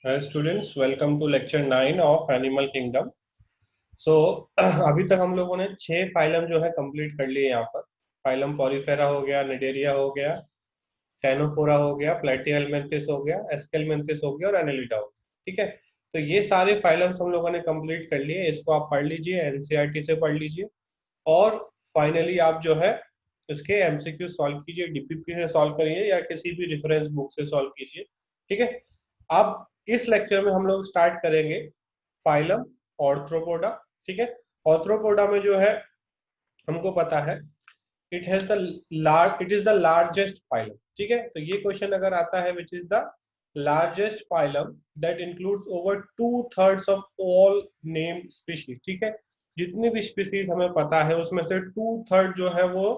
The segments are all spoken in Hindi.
Hi students, welcome to lecture 9 of Animal Kingdom. So अभी तक हम लोगों ने 6 फाइलम जो है कंप्लीट कर लिए यहाँ पर। फाइलम पॉलीफेरा हो गया, निडेरिया हो गया, टेनोफोरा हो गया, प्लेटिहेल्मिन्थस हो गया, एस्केलमिन्थस हो गया और एनेलिडा हो गया। ठीक है, तो ये सारे फाइलम्स हम लोगों ने कंप्लीट कर लिए। इसको आप पढ़ लीजिए, एनसीईआरटी से पढ़ लीजिए और फाइनली आप जो है इसके एमसीक्यू सॉल्व कीजिए, डीपीपी से सॉल्व करिए या किसी भी रेफरेंस बुक से सॉल्व कीजिए। ठीक है, अब इस लेक्चर में हम लोग स्टार्ट करेंगे फाइलम ऑर्थ्रोपोडा। ठीक है, ऑर्थ्रोपोडा में जो है हमको पता है it is the largest phylum. ठीक है, तो ये क्वेश्चन अगर आता है which is the largest phylum that includes over 2/3 of all named species. ठीक है, जितनी भी स्पीशीज हमें पता है उसमें से 2/3 जो है वो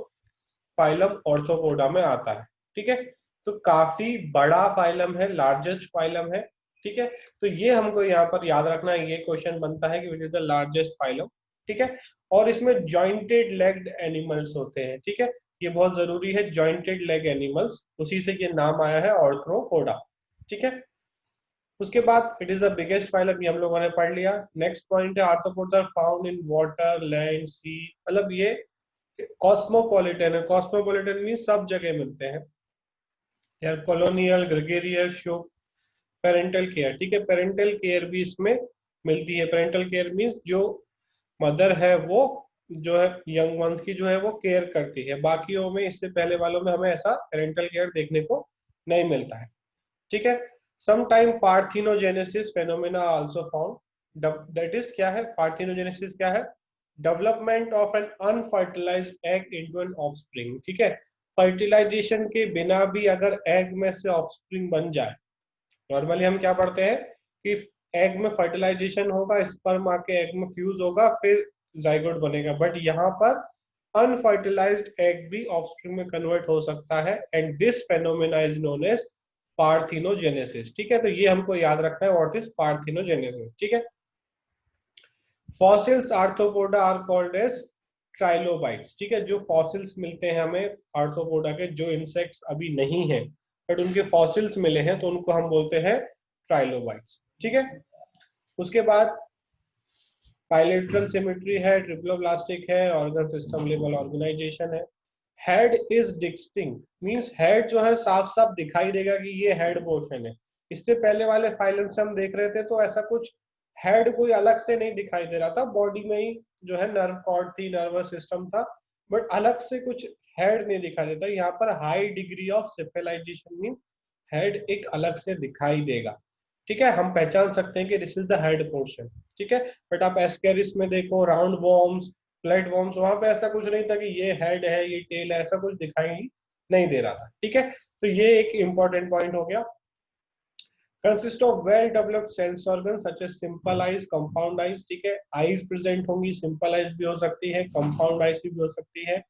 फाइलम ऑर्थोपोडा में आता है। ठीक है, तो काफी बड़ा फाइलम है, लार्जेस्ट फाइलम है। ठीक है, तो ये हमको यहाँ पर याद रखना है, ये क्वेश्चन बनता है कि which is the largest phylum. ठीक है, और इसमें जॉइंटेड लेग्ड एनिमल्स होते हैं। ठीक है, ये बहुत जरूरी है, जॉइंटेड लेग एनिमल्स, उसी से ये नाम आया है ऑर्थ्रोपोडा। ठीक है, उसके बाद it is the biggest phylum, ये हम लोगों ने पढ़ लिया। नेक्स्ट पॉइंट है arthropods are found in water, land, sea. मतलब ये कॉस्मोपॉलिटन है। कॉस्मोपॉलिटन मीन सब जगह मिलते हैं यार। Colonial, gregarious, show, parental care. ठीक है, पेरेंटल केयर भी इसमें मिलती है। पेरेंटल केयर मीन्स जो मदर है वो जो है यंग वंस की जो है वो केयर करती है। बाकियों में, इससे पहले वालों में हमें ऐसा पेरेंटल केयर देखने को नहीं मिलता है। ठीक है, sometime parthenogenesis phenomena also found. That is क्या है पार्थिनोजेनेसिस? क्या है? Development of an unfertilized egg into an offspring. ठीक है, फर्टिलाइजेशन के बिना भी अगर एग में से ऑफस्प्रिंग बन जाए। नॉर्मली हम क्या पढ़ते हैं कि एग में फर्टिलाइजेशन होगा, स्पर्म आके एग में फ्यूज होगा, फिर जाइगोट बनेगा। बट यहाँ पर अनफर्टिलाइज्ड एग भी ऑफस्प्रिंग में कन्वर्ट हो सकता है and this phenomena is known as parthenogenesis. ठीक है, तो ये हमको याद रखना है, व्हाट इज पार्थिनोजेनेसिस। ठीक है, fossils arthropoda are called as trilobites. ठीक है, जो फॉसिल्स मिलते हैं हमें आर्थ्रोपोडा के, जो इंसेक्ट्स अभी नहीं है बट उनके फॉसिल्स मिले हैं, तो उनको हम बोलते हैं ट्राइलोबाइट्स। ठीक है, उसके बाद बाइलेटरल सिमेट्री है, ट्रिप्लोब्लास्टिक है, ऑर्गन सिस्टम लेवल ऑर्गेनाइजेशन है। Head is distinct means head जो है साफ साफ दिखाई देगा कि ये हेड पोर्शन है। इससे पहले वाले फाइलम से हम देख रहे थे तो ऐसा कुछ हेड कोई अलग से नहीं दिखाई दे रहा था, बॉडी में ही जो है नर्व कॉर्ड थी, नर्वस सिस्टम था, बट अलग से कुछ हेड नहीं दिखाई देता। यहाँ पर high degree of cephalization mean head एक अलग से दिखाई देगा। ठीक है, हम पहचान सकते हैं कि this is the head portion. ठीक है, बट आप एस्केरिस में देखो, राउंड वॉर्म्स, फ्लैट वॉर्म्स, वहां पे ऐसा कुछ नहीं था कि ये हेड है ये टेल है, ऐसा कुछ दिखाई नहीं दे रहा था। ठीक है, तो ये एक इंपॉर्टेंट पॉइंट हो गया। Consist of well developed sense organ such as simple eyes, compound eyes. ठीक है, आईज प्रेजेंट होंगी, सिंपल आईज भी हो सकती है, कंपाउंड आईज भी हो सकती है।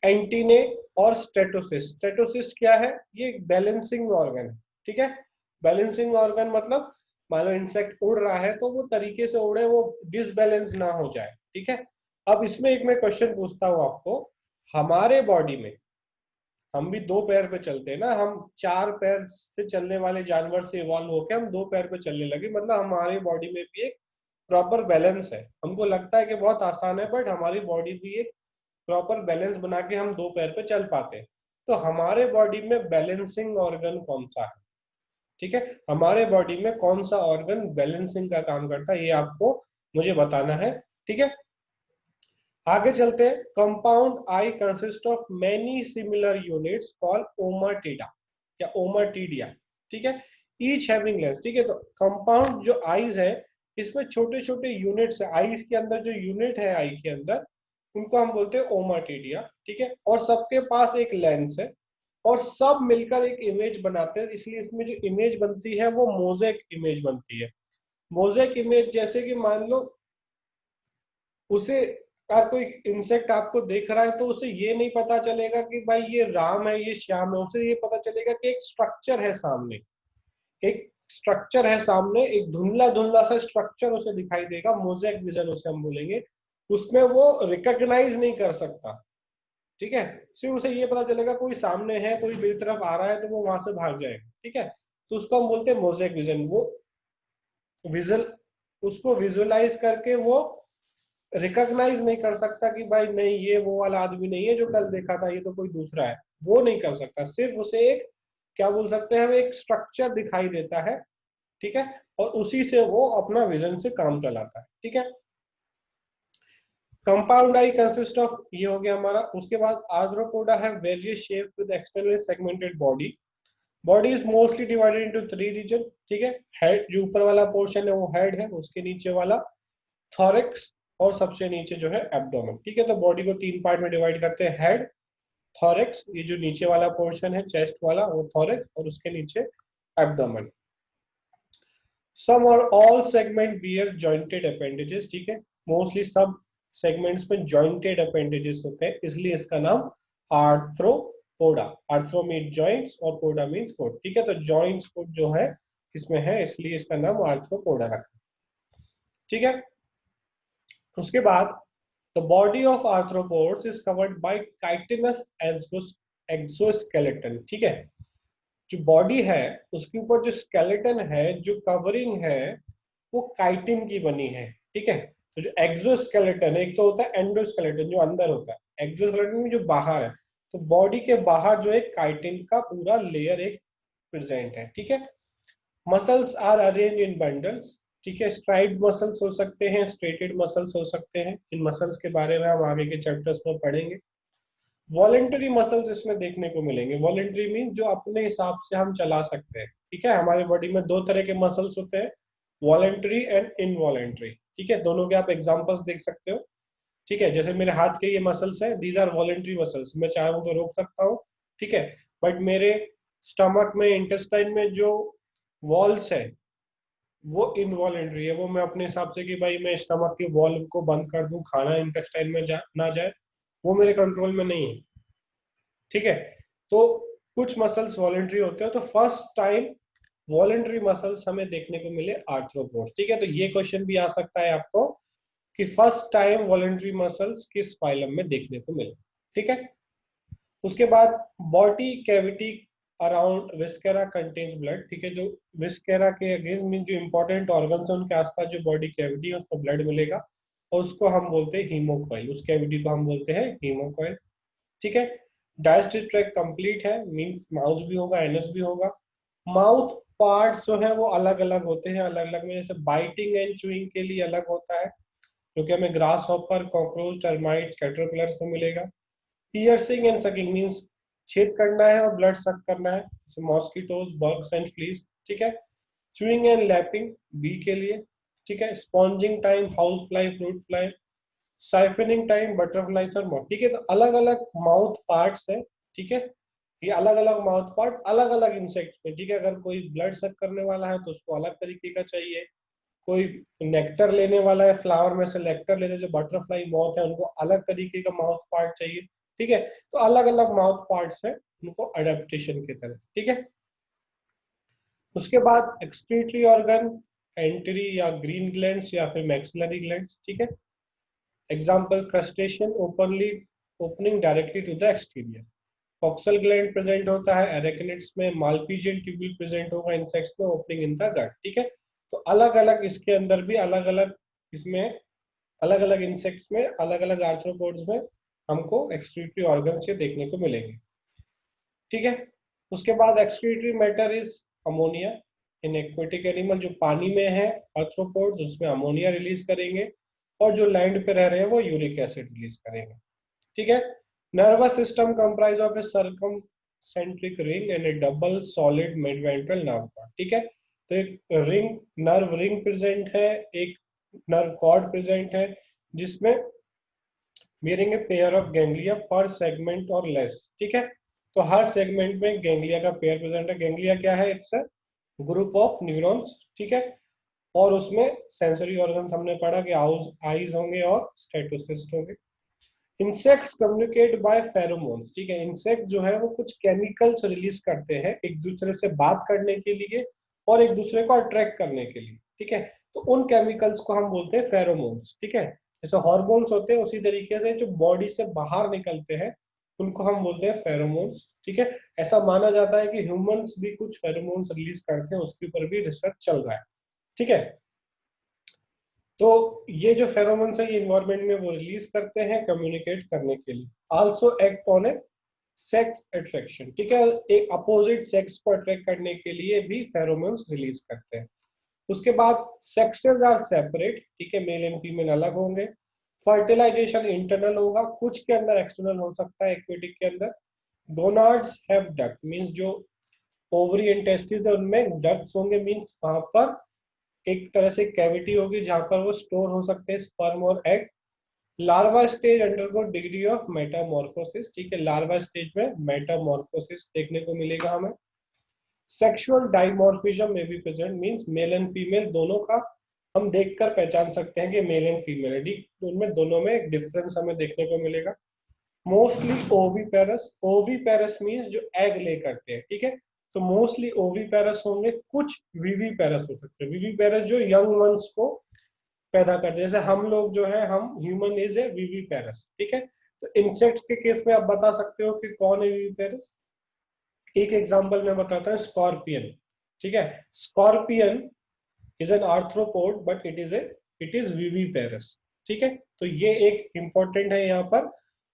एंटीने और स्टेटोसिस्ट। स्टेटोसिस्ट क्या है? ये एक बैलेंसिंग ऑर्गन है। ठीक है, बैलेंसिंग ऑर्गन मतलब मान लो इंसेक्ट उड़ रहा है तो वो तरीके से उड़े, वो डिसबैलेंस ना हो जाए। ठीक है, अब इसमें एक मैं क्वेश्चन पूछता हूं आपको। हमारे बॉडी में हम भी 2 पैर पे चलते हैं ना, हम 4 पैर से चलने वाले जानवर से इवॉल्व होकर हम 2 पैर पे चलने लगे, मतलब हमारी बॉडी में भी एक प्रॉपर बैलेंस है। हमको लगता है कि बहुत आसान है, बट हमारी बॉडी भी एक प्रॉपर बैलेंस बना के हम 2 पैर पे चल पाते हैं। तो हमारे बॉडी में बैलेंसिंग ऑर्गन कौन सा है? ठीक है, हमारे बॉडी में कौन सा ऑर्गन बैलेंसिंग का काम करता है, ये आपको मुझे बताना है। ठीक है, आगे चलते हैं। Compound eye consist of many similar units called ommatidia या ओमाटिडिया। ठीक है, ईच हैविंग लेंस। ठीक है, तो कंपाउंड जो आईज है इसमें छोटे छोटे यूनिट्स है, आईज के अंदर जो यूनिट है आई के अंदर, उनको हम बोलते हैं ओमाटिडिया। ठीक है, और सबके पास एक लेंस है और सब मिलकर एक इमेज बनाते हैं, इसलिए इसमें जो इमेज बनती है वो मोजेक इमेज बनती है। मोजेक इमेज जैसे कि मान लो उसे, अगर कोई इंसेक्ट आपको देख रहा है तो उसे ये नहीं पता चलेगा कि भाई ये राम है ये श्याम है, उसे ये पता चलेगा कि एक स्ट्रक्चर है सामने, एक स्ट्रक्चर है सामने, एक धुंधला धुंधला सा स्ट्रक्चर उसे दिखाई देगा, मोजेक विजन उसे हम बोलेंगे। उसमें वो रिकॉग्नाइज नहीं कर सकता। ठीक है, सिर्फ उसे ये पता चलेगा कोई सामने है, कोई मेरी तरफ आ रहा है, तो वो वहां से भाग जाएगा। ठीक है, तो उसको हम बोलते हैं मोजेक विजन। वो विजुअल, उसको विजुअलाइज करके वो रिकॉग्नाइज नहीं कर सकता कि भाई नहीं ये वो वाला आदमी नहीं है जो कल देखा था, ये तो कोई दूसरा है, वो नहीं कर सकता। सिर्फ उसे एक, क्या बोल सकते हैं, एक स्ट्रक्चर दिखाई देता है, ठीक है, और उसी से वो अपना विजन से काम चलाता है, ठीक है। कंपाउंड आई कंसिस्ट ऑफ, ये हो गया हमारा। उसके बाद arthropoda have various shapes with externally segmented body. Body is mostly divided into 3 region, ठीक है। हेड, जो ऊपर वाला पोर्शन है वो हेड है, उसके नीचे वाला थॉरिक्स, और सबसे नीचे जो है एब्डोमेन, ठीक है। तो बॉडी को 3 पार्ट में डिवाइड करते हैं, हेड, थॉरिक्स, ये जो नीचे वाला पोर्शन है चेस्ट वाला वो थॉरिक्स, और उसके नीचे एब्डोमेन। सम और all segment bear jointed appendages, ठीक है। मोस्टली सब सेगमेंट्स में जॉइंटेड अपेंडेजेस होते हैं, इसलिए इसका नाम आर्थ्रोपोडा। आर्थ्रो मीन जॉइंट्स और पोडा मीन्स फुट, ठीक है। तो जॉइंट्स फुट जो है इसमें है, इसलिए इसका नाम आर्थ्रोपोडा रखा, ठीक है। उसके बाद the body of arthropods is covered by chitinous exoskeleton, ठीक है। जो बॉडी है उसके ऊपर जो स्केलेटन है, जो कवरिंग है, वो काइटिन की बनी है, ठीक है। तो जो एक्सोस्केलेटन है, एक तो होता है एंडोस्केलेटन जो अंदर होता है, एक्सोस्केलेटन जो बाहर है, तो बॉडी के बाहर जो है काइटिन का पूरा लेयर एक प्रेजेंट है, ठीक है। Muscles are arrange in bundles, ठीक है। स्ट्राइप्ड मसल्स हो सकते हैं, स्ट्रेटेड मसल्स हो सकते हैं, इन मसल्स के बारे में हम आगे के चैप्टर्स में पढ़ेंगे। वॉलेंटरी मसल्स इसमें देखने को मिलेंगे। वॉलेंटरी मीन जो अपने हिसाब से हम चला सकते हैं, ठीक है। हमारे बॉडी में 2 तरह के मसल्स होते हैं, वॉलेंटरी एंड इनवॉलेंटरी, ठीक है। दोनों के आप एग्जांपल्स देख सकते हो, ठीक है। जैसे मेरे हाथ के ये मसल्स है, दीज आर वॉलेंटरी मसल्स, मैं चाहूँ तो रोक सकता हूँ, ठीक है। बट मेरे स्टमक में, इंटेस्टाइन में जो वॉल्स है वो इनवॉलेंटरी है, वो मैं अपने हिसाब से कि भाई मैं स्टमक की वॉल्व को बंद कर दूं, खाना इंटेस्टाइन में ना जाए, वो मेरे कंट्रोल में नहीं है, ठीक है। तो कुछ मसल्स वॉलेंटरी होते हैं, तो फर्स्ट टाइम वॉलेंटरी मसल्स हमें देखने को मिले आर्थ्रोपोड्स, ठीक है। तो ये क्वेश्चन भी आ सकता है आपको कि फर्स्ट टाइम वॉलेंटरी मसल्स किस फाइलम में देखने को मिले, ठीक है। उसके बाद body cavity around viscera contains blood, ठीक है। जो विस्केरा के अगेंस्ट मीन जो इंपॉर्टेंट ऑर्गन्स है उनके आसपास जो बॉडी कैविटी है उसको ब्लड मिलेगा, और उसको हम बोलते हैं हीमोकॉइल, उस कैविटी को हम बोलते हैं हीमोकॉइल, ठीक है। डाइजेस्टिव ट्रैक्ट कंप्लीट है, मीन्स माउथ भी होगा, एनस भी होगा। माउथ पार्ट्स जो है वो अलग अलग होते हैं, अलग अलग में जैसे बाइटिंग एंड चूइंग के लिए अलग होता है, जो कि हमें grass hopper, cockroach, termites, caterpillars में मिलेगा। पियर्सिंग एंड सकिंग मीन्स छेद करना है और ब्लड सक करना है, जैसे मॉस्किटोज, बग्स एंड फ्लीज, ठीक है। चूइंग एंड लैपिंग बी के लिए, ठीक है। Sponging time house fly, fruit fly. Siphoning time butterflies और मोथ, ठीक है। तो अलग अलग माउथ पार्ट्स है, ठीक है। ये अलग अलग माउथ पार्ट अलग अलग इंसेक्ट में, ठीक है। अगर कोई ब्लड सक करने वाला है तो उसको अलग तरीके का चाहिए, कोई नेक्टर लेने वाला है फ्लावर में से नेक्टर लेने, जो बटरफ्लाई मॉथ है उनको अलग तरीके का माउथ पार्ट चाहिए, ठीक है। तो अलग अलग माउथ पार्ट्स है, उनको अडेप्टेशन की तरह, ठीक है। उसके बाद एक्सक्रीटरी ऑर्गन, एंट्री या ग्रीन ग्लैंड्स या फिर मैक्सिलरी ग्लैंड्स, ठीक है। Example crustacean openly opening directly to the exterior. Coxal gland present होता है एरेक्निड्स में, मालफिजियन ट्यूब्यूल प्रेजेंट होगा इंसेक्ट्स में, ओपनिंग इन द गट, ठीक है। तो अलग अलग इसके अंदर भी अलग अलग, इसमें अलग अलग इंसेक्ट्स में, अलग अलग आर्थ्रोपोड्स में हमको एक्सक्रीटरी ऑर्गन से देखने को मिलेंगे, ठीक है। उसके बाद excretory matter is ammonia. In aquatic animal जो पानी में है आर्थ्रोपोड्स, उसमें अमोनिया रिलीज करेंगे, और जो लैंड पे रह रहे हैं वो यूरिक एसिड रिलीज करेंगे, ठीक है। Nervous system comprise of a circumcentric ring and a double solid mid ventral nerve cord, ठीक है। तो एक रिंग, नर्व रिंग प्रेजेंट है, एक नर्व कॉर्ड प्रेजेंट है, जिसमें मिरेंगे पेयर ऑफ गैंग्लिया पर सेगमेंट और लेस, ठीक है। तो हर सेगमेंट में गैंग्लिया का पेयर प्रेजेंट है। गैंग्लिया क्या है? It's a group of neurons, ठीक है। और उसमें सेंसरी ऑर्गन्स हमने पढ़ा कि आईज होंगे और स्टेटोसिस्ट होंगे। इंसेक्ट्स कम्युनिकेट बाय फेरोमोन्स, ठीक है। इंसेक्ट जो है वो कुछ केमिकल्स रिलीज करते हैं एक दूसरे से बात करने के लिए और एक दूसरे को अट्रैक्ट करने के लिए, ठीक है। तो उन केमिकल्स को हम बोलते हैं फेरोमोन्स, ठीक है। जैसे हॉर्मोन्स होते हैं उसी तरीके से जो बॉडी से बाहर निकलते हैं उनको हम बोलते हैं फेरोमोन्स, ठीक है। ऐसा माना जाता है कि ह्यूमंस भी कुछ फेरोमोन्स रिलीज करते हैं, उसके ऊपर भी रिसर्च चल रहा है, ठीक है। तो ये जो फेरोमोन्स है ये इन्वायरमेंट में वो रिलीज करते हैं कम्युनिकेट करने के लिए। Also act on A sex attraction, ठीक है, एक अपोजिट सेक्स को अट्रैक्ट करने के लिए भी फेरोमोन्स रिलीज करते हैं। उसके बाद सेक्सेस आर सेपरेट, ठीक है, मेल एंड फीमेल अलग होंगे। फर्टिलाइजेशन इंटरनल होगा, कुछ के अंदर एक्सटर्नल हो सकता है, एक्वेटिक के अंदर। गोनाड्स हैव डक्ट, मींस जो ओवरी एंड टेस्टिस है उनमें डक्ट्स होंगे, मींस वहां पर एक तरह से कैविटी होगी जहां पर वो स्टोर हो सकते हैं स्पर्म और egg. Larva stage undergo degree of Metamorphosis, ठीक है, लार्वा स्टेज में मेटामॉर्फोसिस देखने को मिलेगा हमें। सेक्सुअल डाइमॉर्फिज्म में भी present, means male and female दोनों का हम देखकर पहचान सकते हैं कि मेल एंड फीमेल है, उनमें दोनों में एक डिफरेंस हमें देखने को मिलेगा। मोस्टली ओवीपेरस, ओवीपेरस मींस जो एग ले करते हैं, ठीक है, तो मोस्टली ओवीपेरस होंगे, कुछ वीवीपेरस हो सकते हैं। वीवीपेरस जो यंग वंस को पैदा करते हैं, जैसे हम लोग जो है हम ह्यूमन इज ए वीवीपेरस, ठीक है। तो इंसेक्ट के केस में आप बता सकते हो कि कौन है वीवीपेरस। एक एग्जांपल मैं बताता हूँ, स्कॉर्पियन, ठीक है, scorpion is an arthropod but it is viviparous, ठीक है। तो ये एक इंपॉर्टेंट है यहाँ पर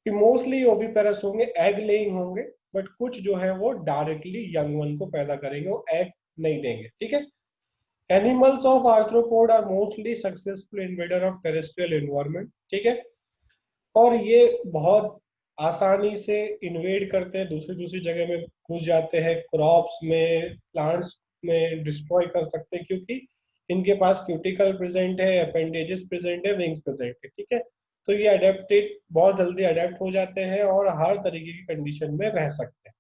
कि मोस्टली ओविपेरस होंगे, एग लेइंग होंगे, बट कुछ जो है वो डायरेक्टली यंग वन को पैदा करेंगे, वो एग नहीं देंगे, ठीक है। Animals of arthropod are mostly successful invader of terrestrial environment, ठीक है, और ये बहुत आसानी से इन्वेड करते हैं, दूसरी दूसरी जगह में घुस जाते हैं, क्रॉप्स में, प्लांट्स में डिस्ट्रॉय कर सकते हैं, क्योंकि इनके पास क्यूटिकल प्रेजेंट है, अपेंडेजेस प्रेजेंट है, विंग्स प्रेजेंट है, ठीक है। तो ये अडेप्टेड, बहुत जल्दी अडेप्ट हो जाते हैं और हर तरीके की कंडीशन में रह सकते हैं,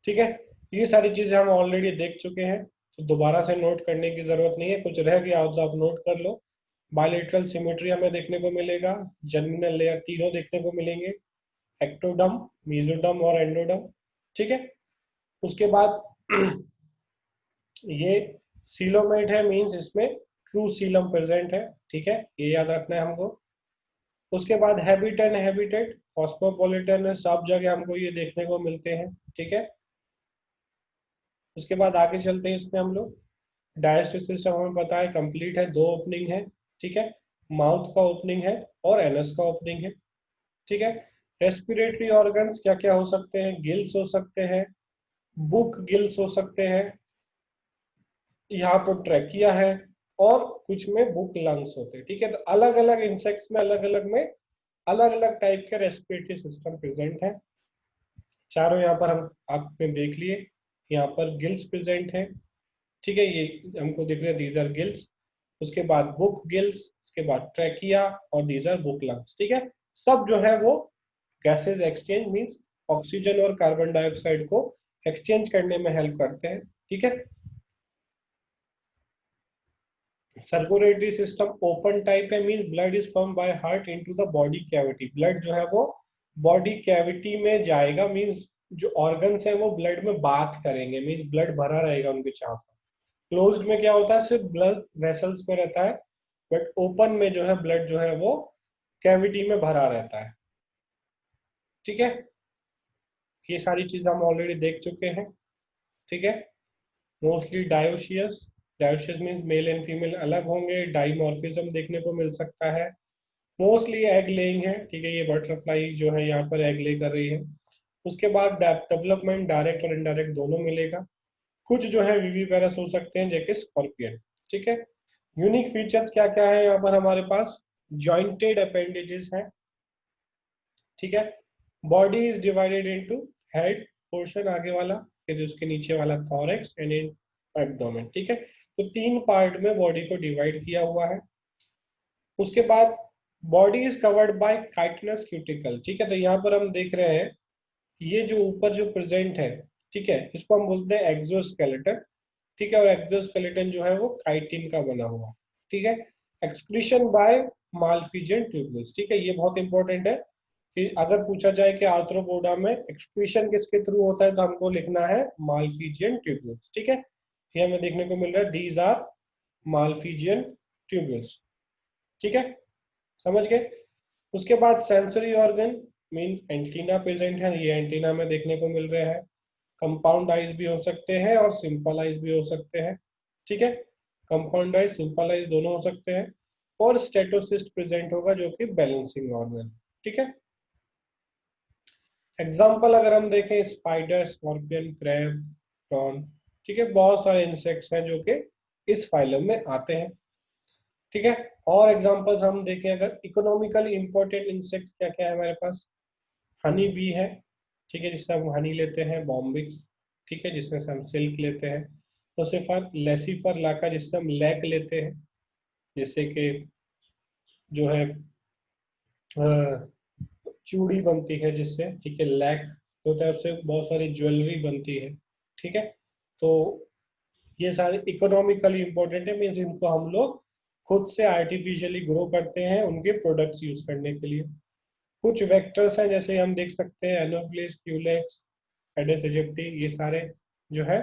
ठीक है। ये सारी चीजें हम ऑलरेडी देख चुके हैं, तो दोबारा से नोट करने की जरूरत नहीं है, कुछ रह गया हो तो आप नोट कर लो। बायलेटरल सिमेट्री हमें देखने को मिलेगा, जर्मिनल लेयर तीनों देखने को मिलेंगे, एक्टोडम, मेसोडम और एंडोडम, ठीक है। उसके बाद ये सीलोमेट है, मींस इसमें ट्रू सीलम प्रेजेंट है, ठीक है, ये याद रखना है हमको। उसके बाद हैबिटेट, हैबिटेट कॉस्मोपॉलिटन है, सब जगह हमको ये देखने को मिलते हैं, ठीक है। उसके बाद आगे चलते हैं, इसमें हम लोग डाइजेस्टिव सिस्टम हमें पता है कंप्लीट है, दो ओपनिंग है, ठीक है, माउथ का ओपनिंग है और एनस का ओपनिंग है, ठीक है। रेस्पिरेटरी ऑर्गन्स क्या क्या हो सकते हैं, गिल्स हो सकते हैं, बुक गिल्स हो सकते हैं, यहाँ पर ट्रैकिया है, और कुछ में बुक लंग्स होते हैं, ठीक है। तो अलग अलग इंसेक्ट्स में अलग अलग अलग अलग टाइप के रेस्पिरेटरी सिस्टम प्रेजेंट है। चारों यहाँ पर हम आपने देख लिए, यहाँ पर गिल्स प्रेजेंट है, ठीक है, ये हमको दिख रहे हैं, दीज आर गिल्स। उसके बाद बुक गिल्स, उसके बाद ट्रैकिया और दीज आर बुक लंग्स, ठीक है। सब जो है वो गैसेज एक्सचेंज, मींस ऑक्सीजन और कार्बन डाइऑक्साइड को एक्सचेंज करने में हेल्प करते हैं, ठीक है। सर्कुलेटरी सिस्टम ओपन टाइप है, means blood is pump by heart into the body cavity, blood जो है वो बॉडी कैविटी में जाएगा, मींस जो ऑर्गन्स है वो ब्लड में बात करेंगे, मींस ब्लड भरा रहेगा उनके चारों। क्लोज्ड में क्या होता है, सिर्फ ब्लड वेसल्स में रहता है, बट ओपन में जो है ब्लड जो है वो कैविटी में भरा रहता है, ठीक है। ये सारी चीज हम ऑलरेडी देख चुके हैं, ठीक है। Mostly dioecious, dioecious means male and female अलग होंगे, डाइमॉर्फिज्म देखने को मिल सकता है। मोस्टली एग लेइंग है, ठीक है, ये बटरफ्लाई जो है यहाँ पर एग ले कर रही है। उसके बाद डेवलपमेंट डायरेक्ट और इनडायरेक्ट दोनों मिलेगा। कुछ जो है विविपेरस हो सकते हैं, जैसे स्कॉर्पियन, ठीक है। यूनिक फीचर्स क्या क्या है यहाँ पर हमारे पास, जॉइंटेड अपेंडेजेस है, ठीक है। Body is divided into head portion आगे वाला, फिर उसके नीचे वाला थॉरेक्स एंड इन एब्डोमेन, ठीक है। तो तीन पार्ट में बॉडी को डिवाइड किया हुआ है। उसके बाद body is covered by chitinous cuticle, ठीक है। तो यहाँ पर हम देख रहे हैं ये जो ऊपर जो प्रेजेंट है, ठीक है, इसको हम बोलते हैं एक्सोस्केलेटन, ठीक है, और एक्सोस्केलेटन जो है वो काइटिन का बना हुआ, ठीक है। एक्सक्रीशन बाय मालफिजियन ट्यूब्यूल्स, ठीक है, ये बहुत इंपॉर्टेंट है कि अगर पूछा जाए कि आर्थ्रोपोडा में एक्सक्रीशन किसके थ्रू होता है तो हमको लिखना है मालफिजियन ट्यूब्यूल्स, ठीक है। ये हमें देखने को मिल रहा है, दीज आर मालफिजियन ट्यूब्यूल्स, ठीक है, समझ गए। उसके बाद sensory organ mean antenna present है, ये एंटीना में देखने को मिल रहे हैं। कंपाउंड आइज भी हो सकते हैं और सिंपल आइज भी हो सकते हैं, ठीक है। कंपाउंडाइज, सिंपलाइज दोनों हो सकते हैं, और स्टेटोसिस्ट प्रेजेंट होगा जो कि बैलेंसिंग ऑर्गन। ठीक है। एग्जाम्पल अगर हम देखें, स्पाइडर, स्कॉर्पियन, क्रैब, प्रॉन, ठीक है, बहुत सारे इंसेक्ट्स हैं जो कि इस फाइलम में आते हैं। ठीक है। और एग्जांपल्स हम देखें, अगर इकोनॉमिकली इंपॉर्टेंट इंसेक्ट्स क्या क्या है हमारे पास, हनी बी है, ठीक है, जिससे हम हनी लेते हैं, बॉम्बिक्स, ठीक है, जिसमें से हम सिल्क लेते हैं, ओसिफर, लेसिफर लाका, जिससे हम लैक लेते हैं, जिससे कि जो है चूड़ी बनती है जिससे, ठीक है, लैक होता है, उससे बहुत सारी ज्वेलरी बनती है। ठीक है। तो ये सारे इकोनॉमिकली इंपॉर्टेंट है, मीन्स इनको हम लोग खुद से आर्टिफिशियली ग्रो करते हैं उनके प्रोडक्ट्स यूज करने के लिए। कुछ वेक्टर्स हैं, जैसे हम देख सकते हैं एनोफ्लिस, क्यूलेक्स, एडिस इजिप्टी, ये सारे जो है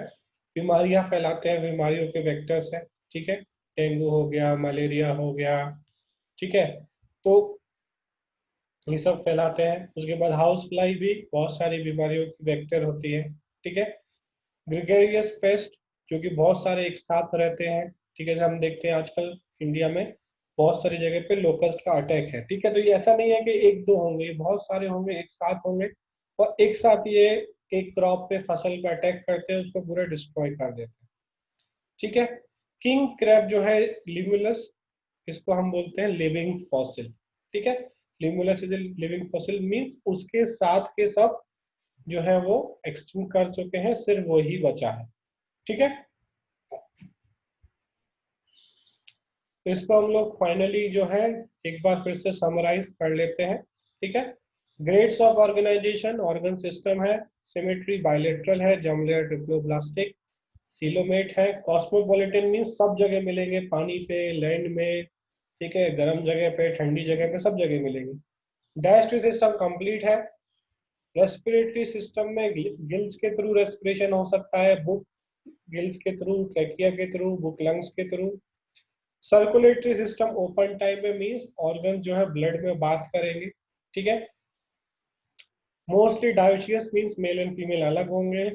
बीमारियां फैलाते हैं, बीमारियों के वेक्टर्स हैं। ठीक है। डेंगू हो गया, मलेरिया हो गया, ठीक है, तो ये सब फैलाते हैं। उसके बाद हाउस फ्लाई भी बहुत सारी बीमारियों की वेक्टर होती है। ठीक है। ग्रेगेरियस पेस्ट, जो कि बहुत सारे एक साथ रहते हैं। ठीक है, जैसे हम देखते हैं आजकल इंडिया में बहुत सारी जगह पे लोकस्ट का अटैक है। ठीक है, तो ये ऐसा नहीं है कि एक दो होंगे, ये बहुत सारे होंगे, एक साथ होंगे, और एक साथ ये एक क्रॉप पे, फसल पे अटैक करते हैं, उसको पूरा डिस्ट्रॉय कर देते हैं। ठीक है। किंग क्रैब जो है, लिमुलस, इसको हम बोलते हैं लिविंग फॉसिल। ठीक है। Limulus is living fossil, mean उसके साथ के सब जो है वो एक्सटिंक्ट कर चुके हैं, सिर्फ वही बचा है। ठीक है। तो इसको हम लोग फाइनली जो है एक बार फिर से समराइज कर लेते हैं। ठीक है। Grades of organization, organ system है, सिमेट्री बायलेटरल है, जर्मलेयर ट्रिप्लोब्लास्टिक, सीलोमेट है, कॉस्मोपॉलिटन मीन सब जगह मिलेंगे, पानी पे, लैंड में, ठीक है, गर्म जगह पे, ठंडी जगह पे, सब जगह मिलेंगे। डाइजेस्टिव सिस्टम कंप्लीट है। रेस्पिरेटरी सिस्टम में गिल्स के थ्रू रेस्पिरेशन हो सकता है, बुक गिल्स के थ्रू, ट्रैकिया के थ्रू, बुक लंग्स के through. Circulatory system open type में, मीन्स ऑर्गन जो है ब्लड में बात करेंगे। ठीक है। Mostly dioecious means male and female अलग होंगे।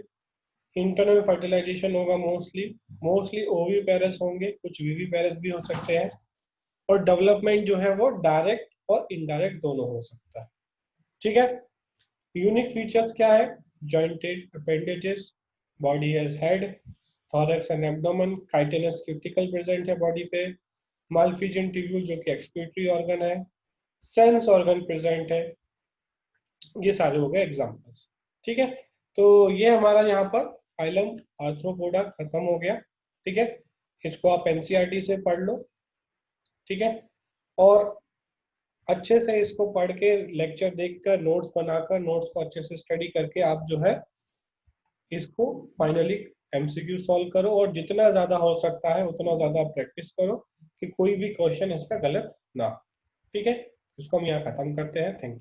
इंटरनल फर्टिलाइजेशन होगा मोस्टली, मोस्टली ओवी पेरस होंगे, कुछ वीवी पेरस भी हो सकते हैं। और डेवलपमेंट जो है वो डायरेक्ट और इनडायरेक्ट दोनों हो सकता है। ठीक है। यूनिक फीचर्स क्या है, jointed appendages, body has head, thorax and abdomen, chitinous cuticle present है बॉडी पे, मालफिजियन ट्यूब्यूल जो कि एक्सक्रीटरी ऑर्गन है, सेंस ऑर्गन प्रेजेंट है। ये सारे हो गए एग्जांपल्स। ठीक है। तो ये हमारा यहाँ पर फाइलम आर्थ्रोपोडा खत्म हो गया। ठीक है। इसको आप एनसीईआरटी से पढ़ लो। ठीक है। और अच्छे से इसको पढ़ के, लेक्चर देखकर, नोट्स बनाकर, नोट्स को अच्छे से स्टडी करके आप जो है इसको फाइनली एमसीक्यू सॉल्व करो, और जितना ज्यादा हो सकता है उतना ज्यादा प्रैक्टिस करो कि कोई भी क्वेश्चन इसका गलत ना हो। ठीक है। इसको हम यहाँ खत्म करते हैं। Thank you.